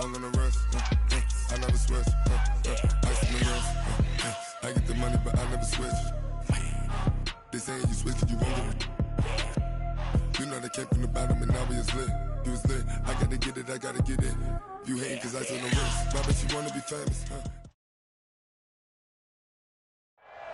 I'm gonna rest, I never switch, ice in the wrist, I get the money but I never switch. They saying you switch it, you won't get it. You know they came from the bottom and now we is lit. You was lit, I gotta get it, I gotta get it. You hating cause ice on the wrist, I bet you wanna be famous,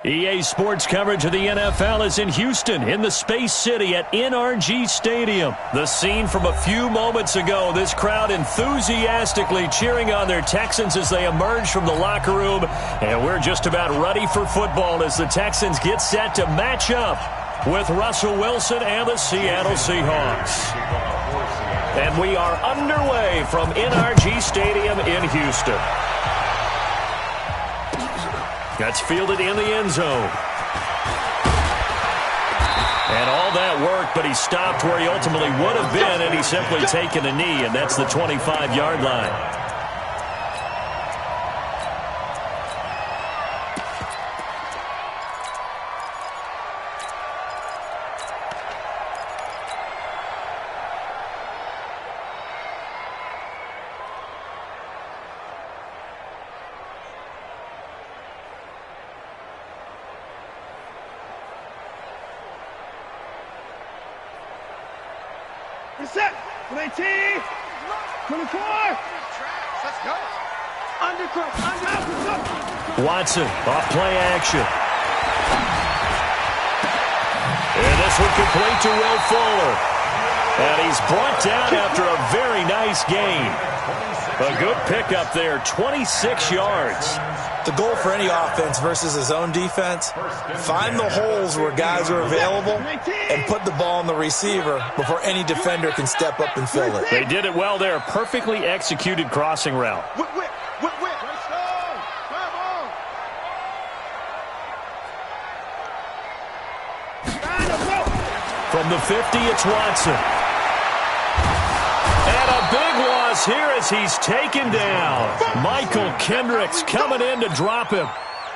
EA Sports coverage of the NFL is in Houston, in the Space City at NRG Stadium. The scene from a few moments ago, this crowd enthusiastically cheering on their Texans as they emerge from the locker room. And we're just about ready for football as the Texans get set to match up with Russell Wilson and the Seattle Seahawks. And we are underway from NRG Stadium in Houston. That's fielded in the end zone. And all that work, but he stopped where he ultimately would have been, and he's simply taken a knee, and that's the 25-yard line. Set, 19, 24. Let's go. Watson, off play action. And this one complete to Will Fuller. And he's brought down after a very nice gain. A good pickup there, 26 yards. The goal for any offense versus his own defense, find the holes where guys are available and put the ball on the receiver before any defender can step up and fill it. They did it well there. Perfectly executed crossing route. From the 50, it's Watson. And a big loss here as he's taken down. Michael Kendricks coming in to drop him.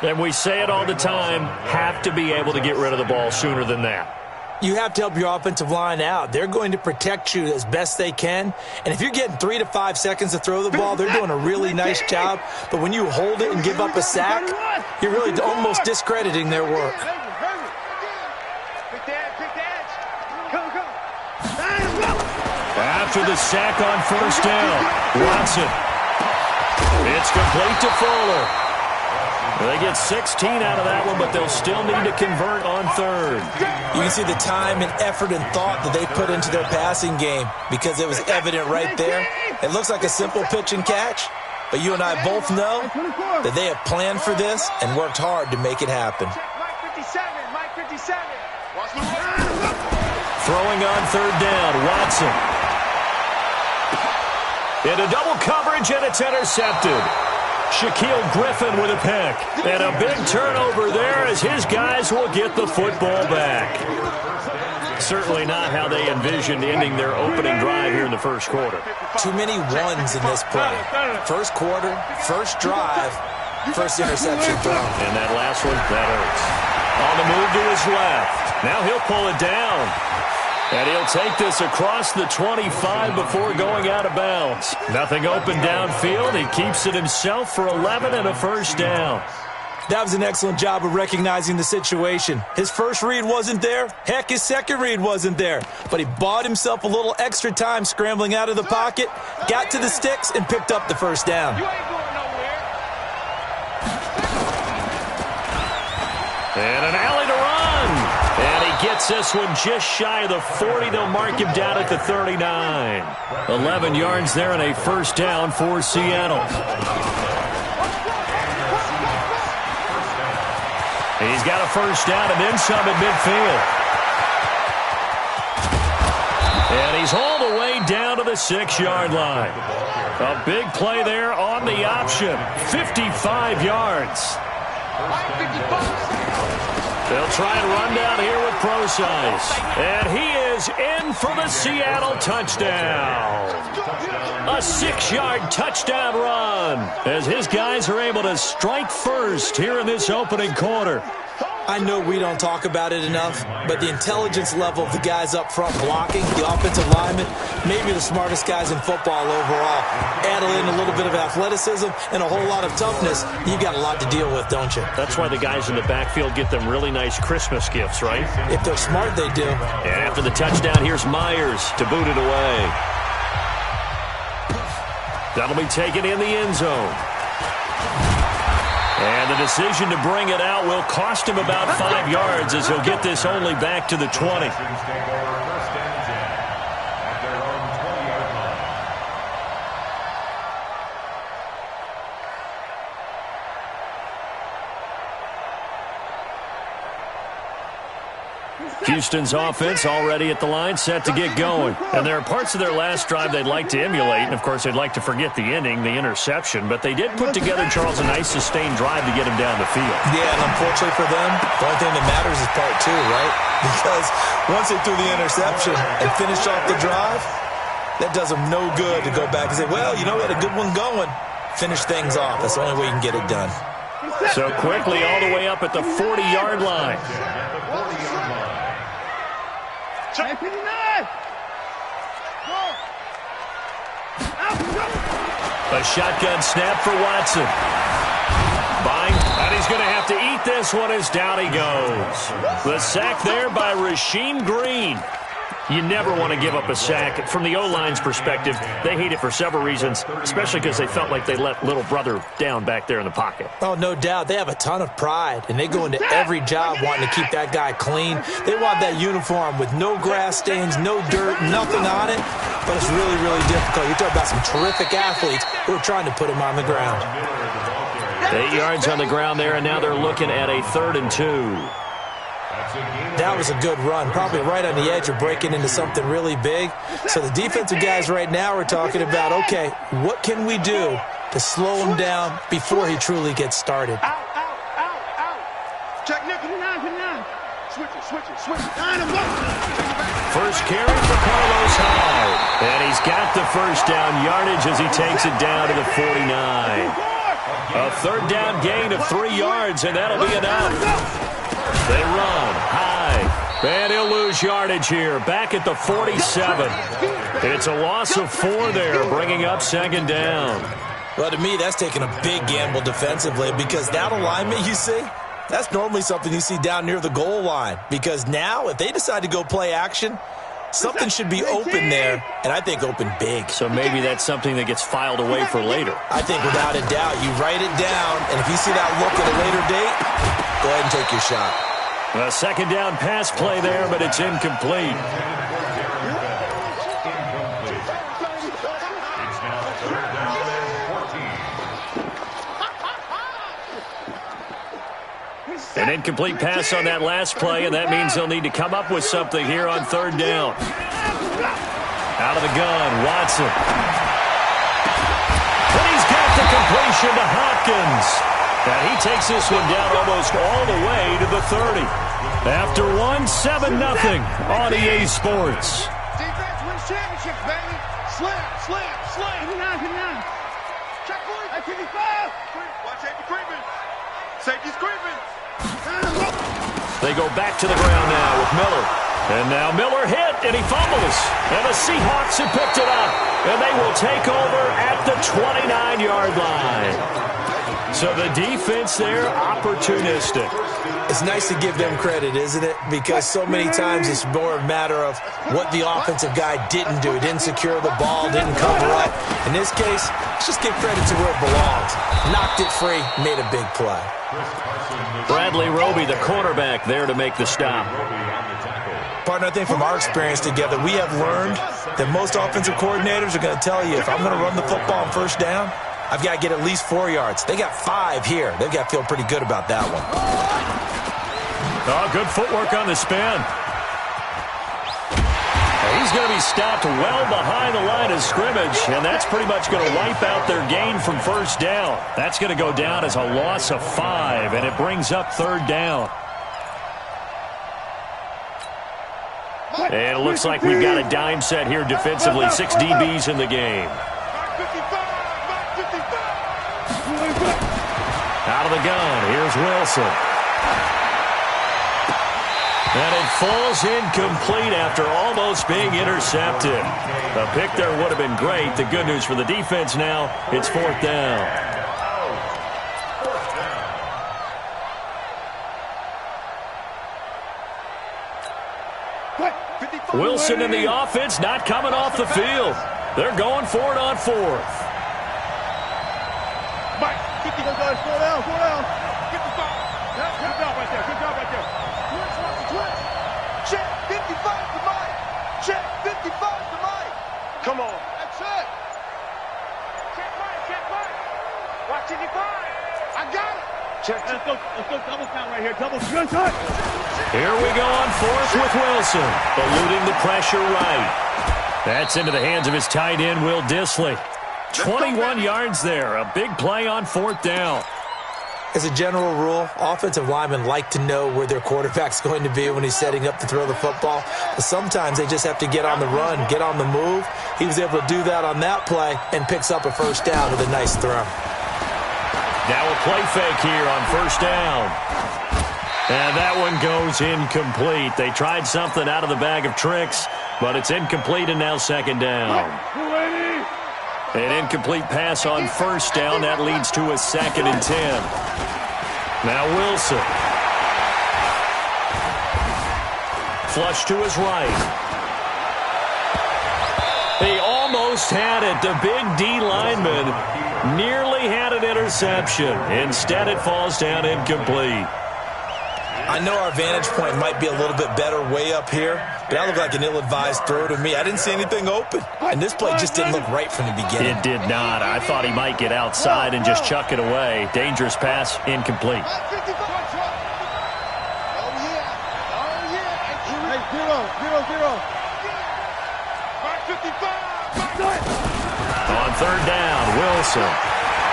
And we say it all the time, have to be able to get rid of the ball sooner than that. You have to help your offensive line out. They're going to protect you as best they can. And if you're getting 3 to 5 seconds to throw the ball, they're doing a really nice job. But when you hold it and give up a sack, you're really almost discrediting their work. After the sack on first down, Watson. It's complete to Fuller. They get 16 out of that one, but they'll still need to convert on third. You can see the time and effort and thought that they put into their passing game because it was evident right there. It looks like a simple pitch and catch, but you and I both know that they have planned for this and worked hard to make it happen. Throwing on third down, Watson. Into double coverage, and it's intercepted. Shaquille Griffin with a pick. And a big turnover there as his guys will get the football back. Certainly not how they envisioned ending their opening drive here in the first quarter. Too many ones in this play. First quarter, first drive, first interception throw. And that last one, that hurts. On the move to his left. Now he'll pull it down. And he'll take this across the 25 before going out of bounds. Nothing open downfield. He keeps it himself for 11 and a first down. That was an excellent job of recognizing the situation. His first read wasn't there. Heck, his second read wasn't there. But he bought himself a little extra time scrambling out of the pocket, got to the sticks, and picked up the first down. And an alley to run. And he gets this one just shy of the 40. They'll mark him down at the 39. 11 yards there and a first down for Seattle. He's got a first down and then some at midfield. And he's all the way down to the 6-yard line. A big play there on the option. 55 yards. They'll try and run down here with Pro-Size. And he is in for the Seattle touchdown. A 6-yard touchdown run as his guys are able to strike first here in this opening quarter. I know we don't talk about it enough, but the intelligence level of the guys up front blocking, the offensive linemen, maybe the smartest guys in football overall. Add in a little bit of athleticism and a whole lot of toughness, you got a lot to deal with, don't you? That's why the guys in the backfield get them really nice Christmas gifts, right? If they're smart, they do. And after the touchdown, here's Myers to boot it away. That'll be taken in the end zone. And the decision to bring it out will cost him about 5 yards as he'll get this only back to the 20. Houston's offense already at the line, set to get going. And there are parts of their last drive they'd like to emulate, and of course they'd like to forget the ending, the interception, but they did put together, Charles, a nice sustained drive to get him down the field. Yeah, and unfortunately for them, the only thing that matters is part 2, right? Because once they threw the interception and finished off the drive, that does them no good to go back and say, well, you know, we had a good one going. Finish things off. That's the only way you can get it done. So quickly all the way up at the 40-yard line. A shotgun snap for Watson. Buying, and he's going to have to eat this one as down he goes. The sack there by Rasheem Green. You never want to give up a sack. From the O-line's perspective, they hate it for several reasons, especially because they felt like they let little brother down back there in the pocket. Oh, no doubt. They have a ton of pride, and they go into every job wanting to keep that guy clean. They want that uniform with no grass stains, no dirt, nothing on it, but it's really, really difficult. You're talking about some terrific athletes who are trying to put him on the ground. 8 yards on the ground there, and now they're looking at a 3rd and 2. That was a good run, probably right on the edge of breaking into something really big. So the defensive guys right now are talking about, okay, what can we do to slow him down before he truly gets started? Out. Check, Nick, 9. Switch it. First carry for Carlos Hyde. And he's got the first down yardage as he takes it down to the 49. A 3rd down gain of 3 yards, and that'll be enough. They run high, and he'll lose yardage here, back at the 47. It's a loss of 4 there, bringing up 2nd down. Well, to me, that's taking a big gamble defensively because that alignment you see, that's normally something you see down near the goal line because now if they decide to go play action, something should be open there, and I think open big. So maybe that's something that gets filed away for later. I think without a doubt, you write it down, and if you see that look at a later date, go ahead and take your shot. A 2nd down pass play there, but it's incomplete. An incomplete pass on that last play, and that means they'll need to come up with something here on 3rd down. Out of the gun, Watson. And he's got the completion to Hopkins. And he takes this one down almost all the way to the 30. After 7-0 on EA Sports. Defense wins championships, baby. Slam. Check point. At 55. Watch safety creeping. Safety's creeping. They go back to the ground now with Miller. And now Miller hit, and he fumbles. And the Seahawks have picked it up. And they will take over at the 29-yard line. So the defense there, opportunistic. It's nice to give them credit, isn't it? Because so many times it's more a matter of what the offensive guy didn't do. He didn't secure the ball, didn't cover up. In this case, let's just give credit to where it belongs. Knocked it free, made a big play. Bradley Roby, the cornerback, there to make the stop. Partner, I think from our experience together, we have learned that most offensive coordinators are going to tell you, if I'm going to run the football on 1st down, I've got to get at least 4 yards. They got 5 here. They've got to feel pretty good about that one. Oh, good footwork on the spin. He's going to be stopped well behind the line of scrimmage, and that's pretty much going to wipe out their gain from 1st down. That's going to go down as a loss of 5, and it brings up 3rd down. And it looks like we've got a dime set here defensively. 6 DBs in the game. Out of the gun, here's Wilson. And it falls incomplete after almost being intercepted. A pick there would have been great. The good news for the defense now, it's 4th down. Wilson in the offense, not coming off the field. They're going for it on 4th. Mike, 50, slow down, slow down. 55. Good job right there, good job right there. Twitch. Check, 55 to Mike. Check, 55 to Mike. Come on. That's it. Check Mike. Watch 55. I got it. Check. Let's go double count right here. Double count. Here we go on 4th with Wilson, eluding the pressure right. That's into the hands of his tight end, Will Dissly. 21 yards there, a big play on 4th down. As a general rule, offensive linemen like to know where their quarterback's going to be when he's setting up to throw the football. But sometimes they just have to get on the run, get on the move. He was able to do that on that play and picks up a 1st down with a nice throw. Now a play fake here on 1st down. And that one goes incomplete. They tried something out of the bag of tricks, but it's incomplete and now 2nd down. An incomplete pass on 1st down. That leads to a 2nd and 10. Now Wilson. Flush to his right. He almost had it. The big D lineman nearly had an interception. Instead, it falls down incomplete. I know our vantage point might be a little bit better way up here, but that looked like an ill-advised throw to me. I didn't see anything open, and this play just didn't look right from the beginning. It did not. I thought he might get outside and just chuck it away. Dangerous pass, incomplete. On 3rd down, Wilson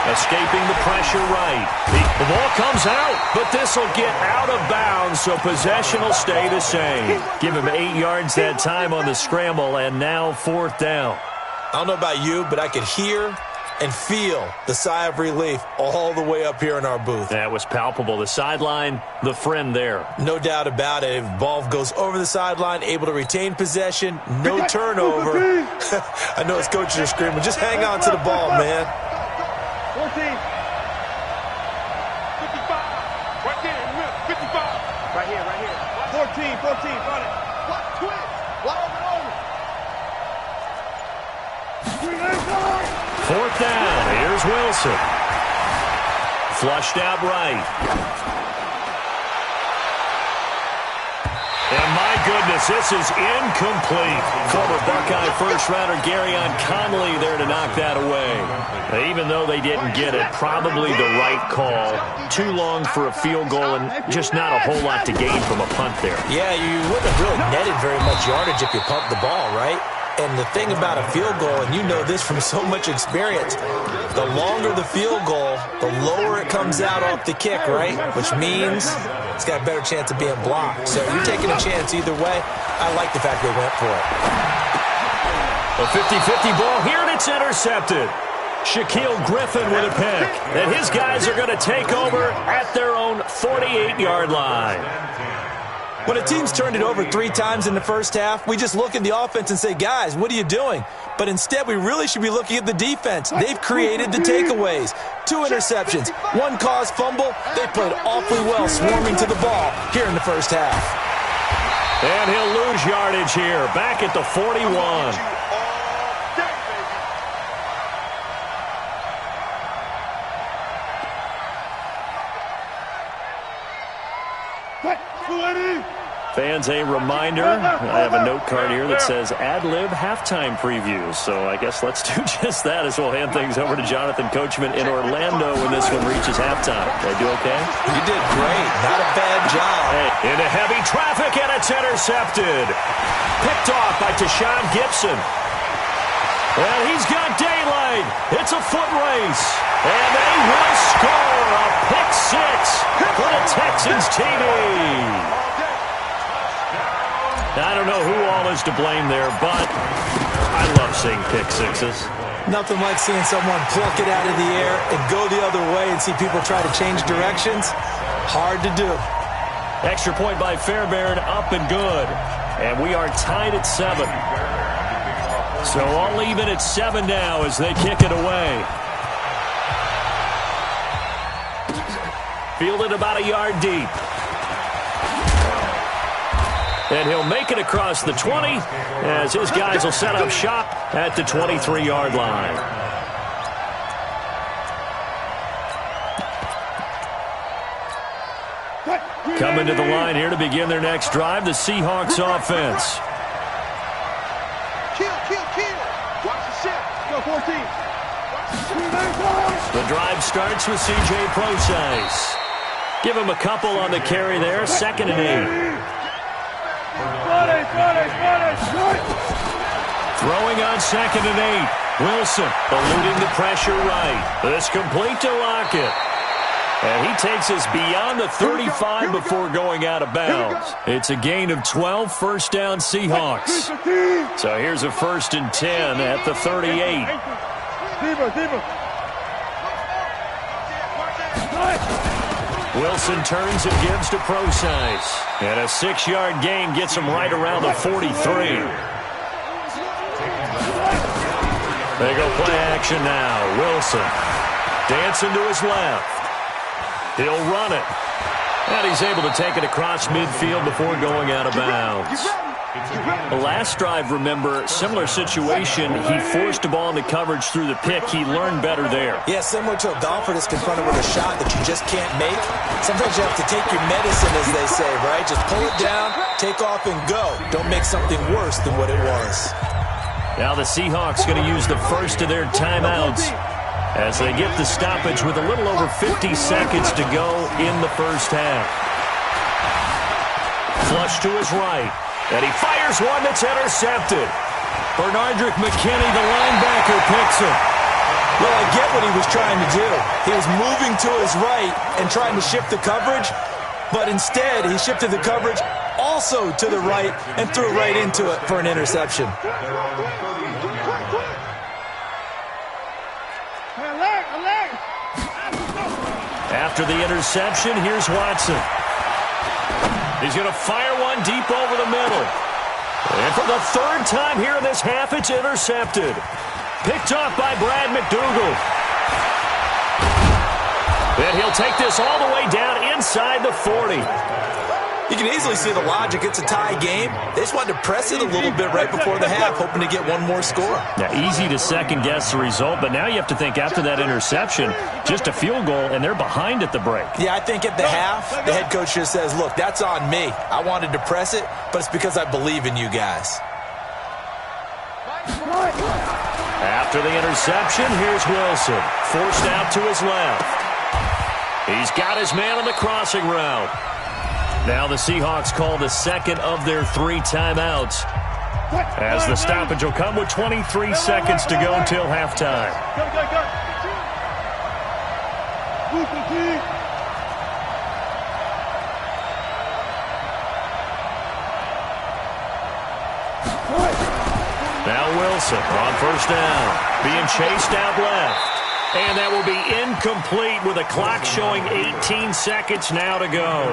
escaping the pressure right. The ball comes out, but this will get out of bounds, so possession will stay the same. Give him 8 yards that time on the scramble, and now 4th down. I don't know about you, but I could hear and feel the sigh of relief all the way up here in our booth. That was palpable. The sideline, the friend there. No doubt about it. If ball goes over the sideline, able to retain possession, no turnover. I know his coaches are screaming, just hang on to the ball, man. 14. 55. Right there, 55. Right here. 14. Run it. Watch twist. Wide open. 4th down. Here's Wilson. Flushed out right. And my goodness, this is incomplete. Former Buckeye first-rounder Garyon Conley there to knock that away. Even though they didn't get it, probably the right call. Too long for a field goal and just not a whole lot to gain from a punt there. Yeah, you wouldn't have really netted very much yardage if you pumped the ball, right? And the thing about a field goal, and you know this from so much experience, the longer the field goal, the lower it comes out off the kick, right? Which means it's got a better chance of being blocked. So you're taking a chance either way. I like the fact they went for it. A 50-50 ball here, and it's intercepted. Shaquille Griffin with a pick. And his guys are going to take over at their own 48-yard line. When a team's turned it over 3 times in the first half, we just look at the offense and say, guys, what are you doing? But instead, we really should be looking at the defense. They've created the takeaways. 2 interceptions, 1 caused fumble. They played awfully well swarming to the ball here in the first half. And he'll lose yardage here, back at the 41. Fans, a reminder, I have a note card here that says ad-lib halftime preview. So I guess let's do just that as we'll hand things over to Jonathan Coachman in Orlando when this one reaches halftime. Did I do okay? You did great. Not a bad job. Hey, into heavy traffic, and it's intercepted. Picked off by Tashawn Gibson. And he's got daylight. It's a foot race. And they will score a pick 6 for the Texans TD. I don't know who all is to blame there, but I love seeing pick 6s. Nothing like seeing someone pluck it out of the air and go the other way and see people try to change directions. Hard to do. Extra point by Fairbairn, up and good. And we are tied at 7. So all even at 7 now as they kick it away. Fielded about a yard deep. And he'll make it across the 20 as his guys will set up shop at the 23-yard line. Coming to the line here to begin their next drive, the Seahawks offense. Kill. Watch the ship. Go 14. The drive starts with C.J. Procise. Give him a couple on the carry there, 2nd and 8. Throwing on 2nd and 8. Wilson eluding the pressure right. This complete to Lockett. And he takes us beyond the 35 before going out of bounds. It's a gain of 12, first down Seahawks. So here's a 1st and 10 at the 38. Wilson turns and gives to Procise. And a 6-yard gain gets him right around the 43. They go play action now. Wilson dancing to his left. He'll run it. And he's able to take it across midfield before going out of bounds. The last drive, remember, similar situation. He forced the ball into coverage through the pick. He learned better there. Yeah, similar to a golfer that's confronted with a shot that you just can't make. Sometimes you have to take your medicine, as they say, right? Just pull it down, take off, and go. Don't make something worse than what it was. Now the Seahawks going to use the first of their timeouts as they get the stoppage with a little over 50 seconds to go in the first half. Flush to his right. And he fires one that's intercepted. Bernardrick McKinney, the linebacker, picks him. Well, I get what he was trying to do. He was moving to his right and trying to shift the coverage, but instead he shifted the coverage also to the right and threw right into it for an interception. After the interception, here's Watson. He's going to fire one deep over the middle. And for the 3rd time here in this half, it's intercepted. Picked off by Brad McDougal. And he'll take this all the way down inside the 40. You can easily see the logic. It's a tie game. They just wanted to press it a little bit right before the half, hoping to get one more score. Now, easy to second-guess the result, but now you have to think after that interception, just a field goal, and they're behind at the break. Yeah, I think at the half, the head coach just says, look, that's on me. I wanted to press it, but it's because I believe in you guys. After the interception, here's Wilson. Forced out to his left. He's got his man on the crossing route. Now the Seahawks call the 2nd of their 3 timeouts as the stoppage will come with 23 seconds to go until halftime. Now Wilson on 1st down, being chased out left. And that will be incomplete with a clock showing 18 seconds now to go.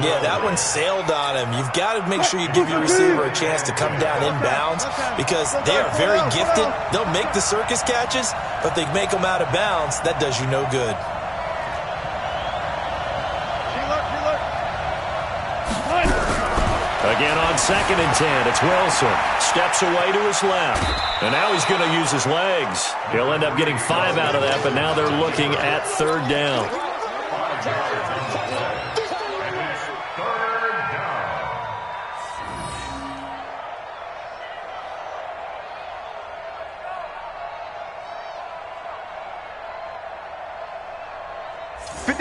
Yeah, that one sailed on him. You've got to make sure you give your receiver a chance to come down inbounds because they are very gifted. They'll make the circus catches, but they make them out of bounds. That does you no good. Again on 2nd and 10, it's Wilson. Steps away to his left. And now he's going to use his legs. He'll end up getting 5 out of that, but now they're looking at 3rd down.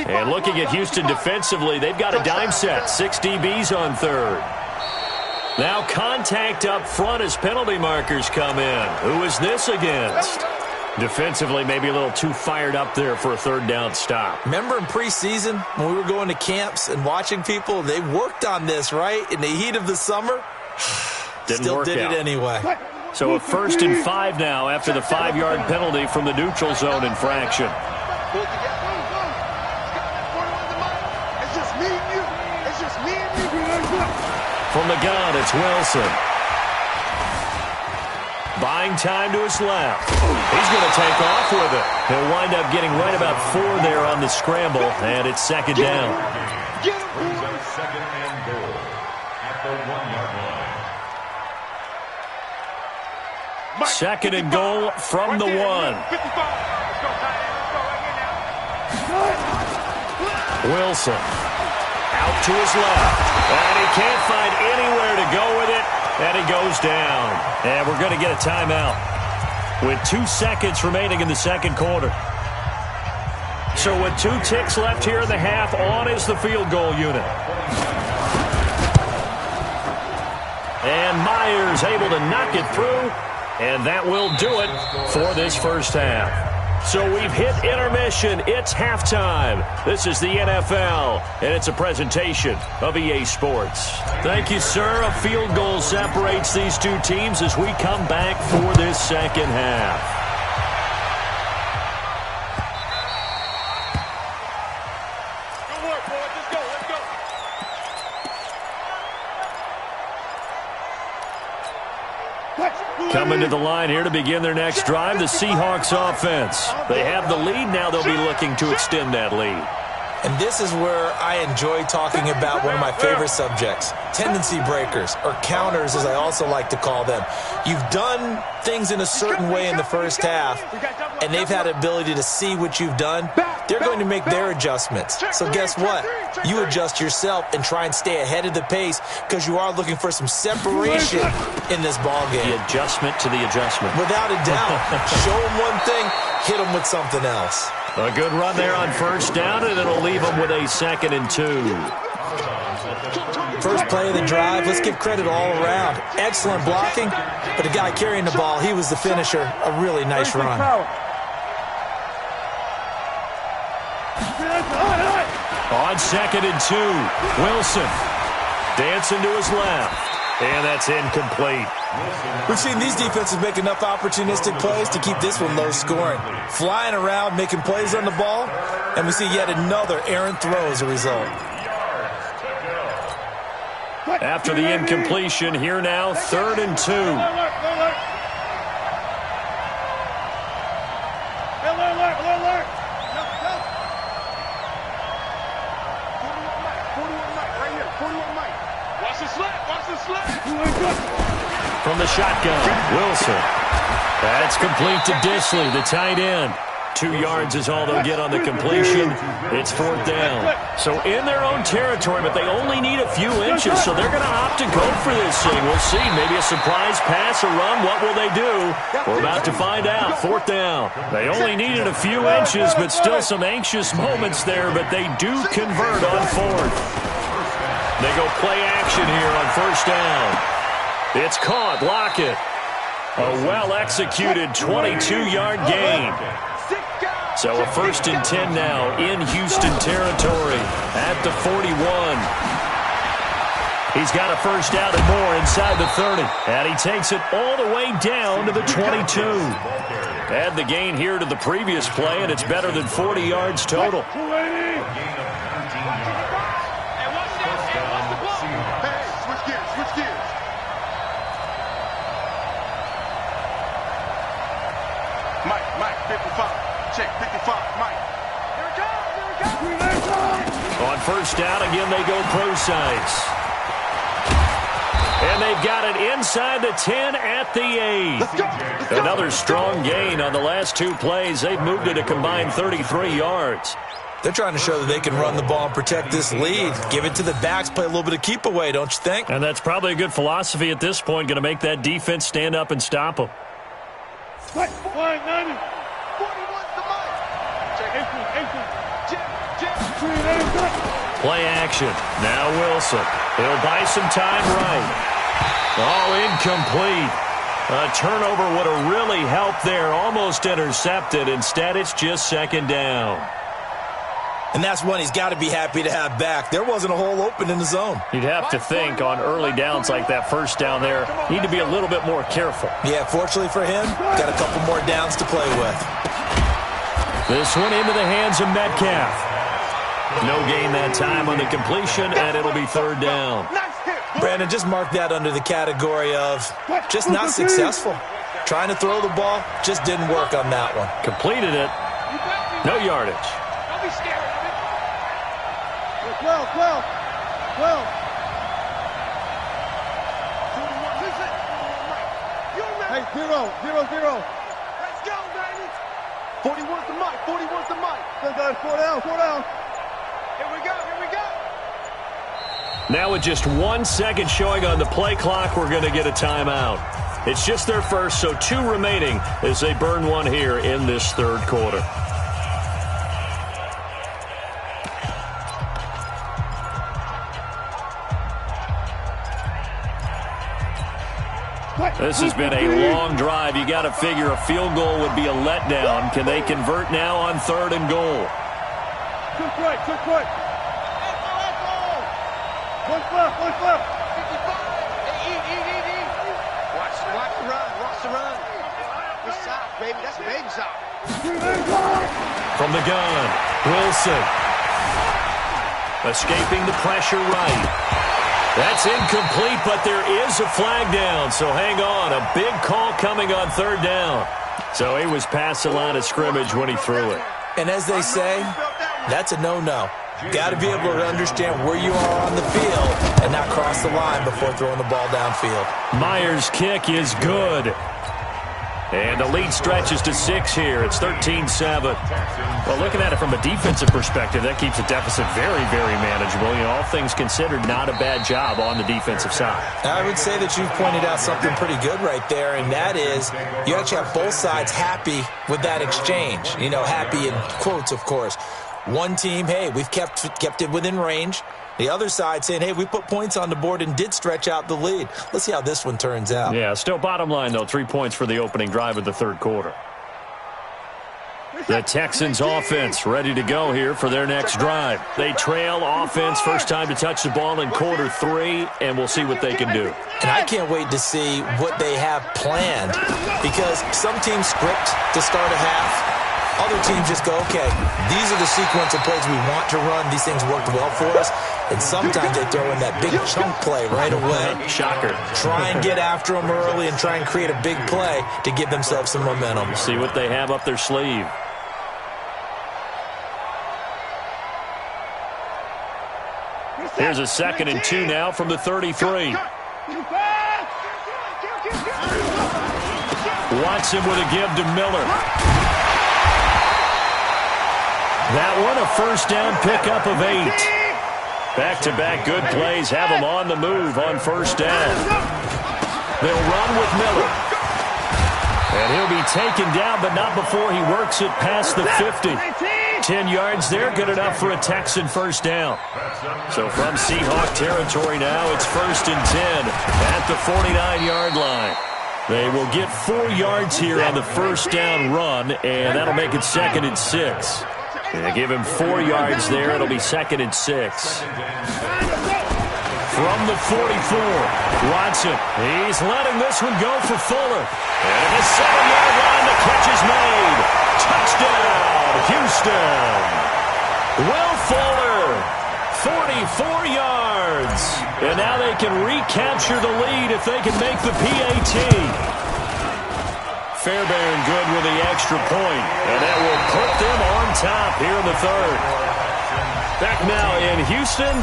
And looking at Houston defensively, they've got a dime set. 6 DBs on 3rd. Now contact up front as penalty markers come in. Who is this against? Defensively, maybe a little too fired up there for a 3rd down stop. Remember in preseason when we were going to camps and watching people, they worked on this, right? In the heat of the summer, still did it anyway. So a 1st and 5 now after the 5-yard penalty from the neutral zone infraction. From the gun, it's Wilson. Buying time to his left. He's going to take off with it. He'll wind up getting right about 4 there on the scramble, and it's second down. Second and goal at the 1-yard line. Second and goal from the 1. Wilson out to his left, and he can't find anywhere to go with it, and he goes down. And we're going to get a timeout with 2 seconds remaining in the second quarter. So with 2 ticks left here in the half, on is the field goal unit. And Myers able to knock it through, and that will do it for this first half. So we've hit intermission. It's halftime. This is the NFL, and it's a presentation of EA Sports. Thank you, sir. A field goal separates these two teams as we come back for this second half. Good work, boys. Let's go. Let's go. Coming to the line here to begin their next drive, the Seahawks offense. They have the lead. Now they'll be looking to extend that lead. And this is where I enjoy talking about one of my favorite subjects, tendency breakers, or counters as I also like to call them. You've done things in a certain way in the first half, and they've had the ability to see what you've done. They're going to make their adjustments. So guess what? You adjust yourself and try and stay ahead of the pace because you are looking for some separation in this ballgame. The adjustment to the adjustment. Without a doubt. Show them one thing, hit them with something else. A good run there on first down, and it'll leave them with a 2nd and 2. First play of the drive, let's give credit all around. Excellent blocking, but the guy carrying the ball, he was the finisher. A really nice run. On 2nd and 2, Wilson dancing to his left, and that's incomplete. We've seen these defenses make enough opportunistic plays to keep this one low scoring. Flying around, making plays on the ball, and we see yet another errant throw as a result. After the incompletion, here now, 3rd and 2. From the shotgun, Wilson. That's complete to Disley, the tight end. 2 yards is all they'll get on the completion. It's 4th down. So in their own territory, but they only need a few inches, so they're going to opt to go for this thing. We'll see. Maybe a surprise pass or run. What will they do? We're about to find out. 4th down. They only needed a few inches, but still some anxious moments there, but they do convert on 4th. They go play action here on first down. It's caught. Lockett. A well-executed 22-yard gain. So a 1st and 10 now in Houston territory at the 41. He's got a first down and more inside the 30. And he takes it all the way down to the 22. Add the gain here to the previous play, and it's better than 40 yards total. On first down, again, they go pro size. And they've got it inside the 10 at the 8. Another strong gain on the last 2 plays. They've moved it a combined 33 yards. They're trying to show that they can run the ball and protect this lead. Give it to the backs, play a little bit of keep away, don't you think? And that's probably a good philosophy at this point, going to make that defense stand up and stop them. Play action. Now Wilson. He'll buy some time right. Oh, incomplete. A turnover would have really helped there. Almost intercepted. Instead, it's just 2nd down. And that's one he's got to be happy to have back. There wasn't a hole open in the zone. You'd have to think on early downs like that first down there, need to be a little bit more careful. Yeah, fortunately for him, got a couple more downs to play with. This one into the hands of Metcalf. No gain that time on the completion, and it'll be 3rd down. Brandon, just mark that under the category of just not successful. Trying to throw the ball, just didn't work on that one. Completed it. No yardage. Don't be scared of it. 12. Hey, 0. Let's go, baby. 41's the mic. 41's the mic. Good guys, 4 down. Here we go. Now with just 1 second showing on the play clock, we're going to get a timeout. It's just their first, so 2 remaining as they burn one here in this third quarter. This has been a long drive. You got to figure a field goal would be a letdown. Can they convert now on 3rd and goal? Quick. One left. 55. Eat. Watch the run. Good stop, baby. That's a baby stop. From the gun, Wilson. Escaping the pressure right. That's incomplete, but there is a flag down, so hang on. A big call coming on 3rd down. So he was past the line of scrimmage when he threw it. And as they say, that's a no-no. Got to be able to understand where you are on the field and not cross the line before throwing the ball downfield. Myers' kick is good. And the lead stretches to 6 here. It's 13-7. Well, looking at it from a defensive perspective, that keeps the deficit very, very manageable. You know, all things considered, not a bad job on the defensive side. I would say that you've pointed out something pretty good right there, and that is you actually have both sides happy with that exchange. You know, happy in quotes, of course. One team, hey, we've kept it within range. The other side saying, hey, we put points on the board and did stretch out the lead. Let's see how this one turns out. Yeah, still bottom line, though, 3 points for the opening drive of the third quarter. The Texans offense ready to go here for their next drive. They trail offense, first time to touch the ball in quarter 3, and we'll see what they can do. And I can't wait to see what they have planned, because some teams script to start a half. Other teams just go, okay, these are the sequence of plays we want to run. These things worked well for us. And sometimes they throw in that big chunk play right away. Shocker. Try and get after them early and try and create a big play to give themselves some momentum. See what they have up their sleeve. Here's a 2nd and 2 now from the 33. Watson with a give to Miller. That one a first down pickup of 8. Back-to-back good plays have them on the move on first down. They'll run with Miller. And he'll be taken down, but not before he works it past the 50. 10 yards there, good enough for a Texan first down. So from Seahawk territory now, it's 1st and 10 at the 49-yard line. They will get 4 yards here on the first down run, and that'll make it 2nd and 6. And they give him 4 yards there. It'll be 2nd and 6. From the 44, Watson. He's letting this one go for Fuller. And at the 7-yard line, the catch is made. Touchdown, Houston. Will Fuller, 44 yards. And now they can recapture the lead if they can make the PAT. Fairbairn good with the extra point, and that will put them on top here in the third. Back now in Houston,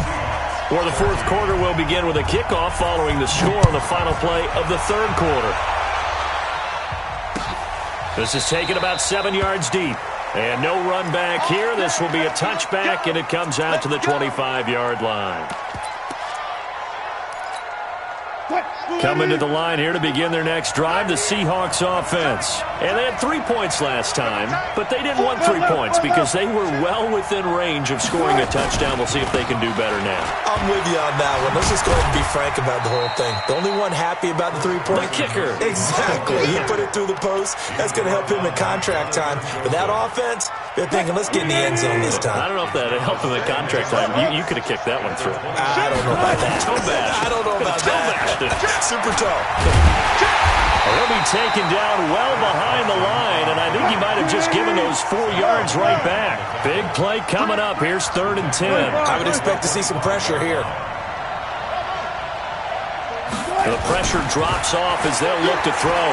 where the fourth quarter will begin with a kickoff following the score on the final play of the third quarter. This is taken about 7 yards deep, and no run back here. This will be a touchback, and it comes out to the 25-yard line. Coming to the line here to begin their next drive, the Seahawks offense. And they had 3 points last time, but they didn't want 3 points because they were well within range of scoring a touchdown. We'll see if they can do better now. I'm with you on that one. Let's just go ahead and be frank about the whole thing. The only one happy about the 3-point? The kicker. Exactly. He put it through the post. That's going to help him in contract time. But that offense, they're thinking, let's get in the end zone this time. I don't know if that helped him in contract time. You could have kicked that one through. I don't know about that. Toe bash. I don't know about that. Super toe. He'll be taken down well behind the line, and I think he might have just given those 4 yards right back. Big play coming up. Here's 3rd and 10. I would expect to see some pressure here. The pressure drops off as they'll look to throw.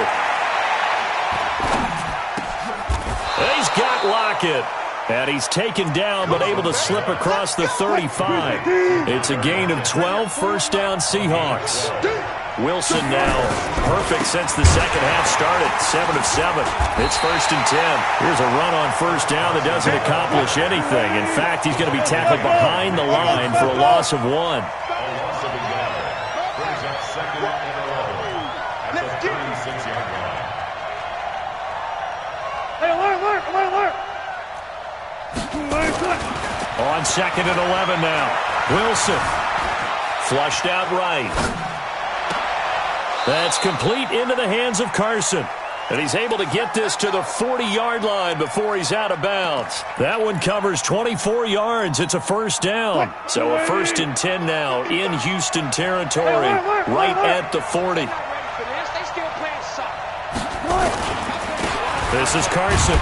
He's got Lockett. And he's taken down but able to slip across the 35. It's a gain of 12, first down Seahawks. Wilson now perfect since the second half started, 7 of 7. It's 1st and 10. Here's a run on first down that doesn't accomplish anything. In fact, he's going to be tackled behind the line for a loss of 1. Brings up 2nd and 11 at the 36-yard line. Hey, alert! On 2nd and 11 now. Wilson flushed out right. That's complete into the hands of Carson. And he's able to get this to the 40-yard line before he's out of bounds. That one covers 24 yards. It's a first down. So a 1st and 10 now in Houston territory, right at the 40. This is Carson.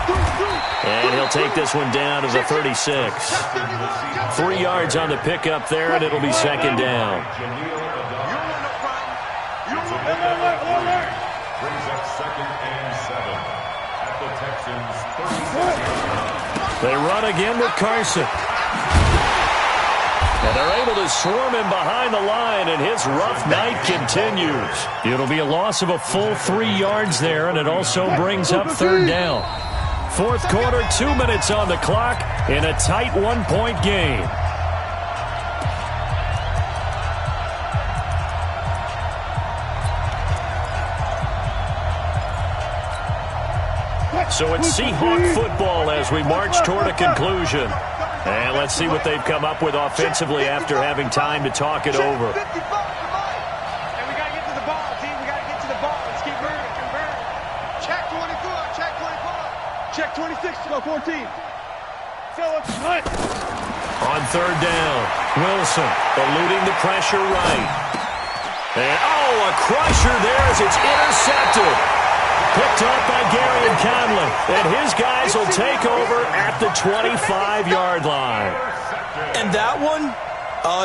And he'll take this one down to the 36. 3 yards on the pickup there, and it'll be 2nd down. Brings up 2nd and 7 at the Texans' 36. They run again with Carson. And they're able to swarm him behind the line, and his rough night continues. It'll be a loss of a full 3 yards there, and it also brings up 3rd down. 4th quarter, 2 minutes on the clock in a tight 1-point game. So it's Seahawk football as we march toward a conclusion. And let's see what they've come up with offensively after having time to talk it over. And we got to get to the ball, team. We got to get to the ball. Let's keep moving. Check 24. Check 24. Check 26. Go 14. Phillips, right. On 3rd down, Wilson eluding the pressure right. And, a crusher there as it's intercepted. Picked up by Gary and Conley. And his guys will take over at the 25-yard line. And that one,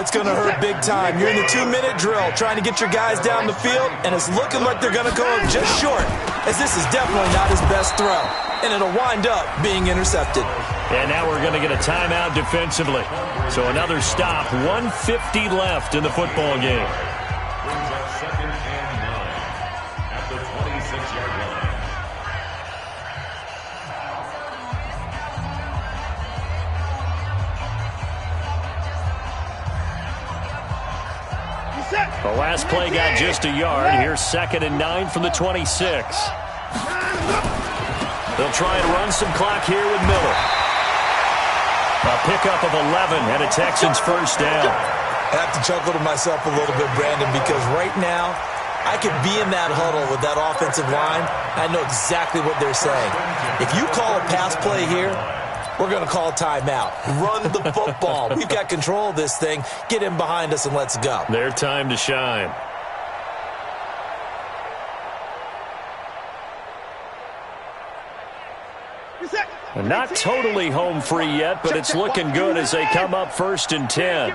it's going to hurt big time. You're in the 2-minute drill trying to get your guys down the field, and it's looking like they're going to go just short, as this is definitely not his best throw. And it'll wind up being intercepted. And now we're going to get a timeout defensively. So another stop, 1:50 left in the football game. Brings up 2nd and 9 at the 26-yard line. The last play got just a yard. Here's 2nd and 9 from the 26. They'll try and run some clock here with Miller. A pickup of 11 and a Texans first down. I have to chuckle to myself a little bit, Brandon, because right now I could be in that huddle with that offensive line. I know exactly what they're saying. If you call a pass play here, we're going to call a timeout. Run the football. We've got control of this thing. Get in behind us and let's go. Their time to shine. And not totally home free yet, but it's looking good as they come up 1st and 10.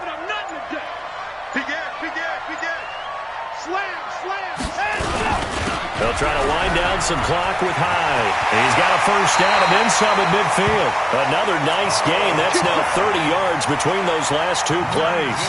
They'll try to wind down some clock with Hyde. And he's got a first down and then some at midfield. Another nice gain. That's now 30 yards between those last 2 plays.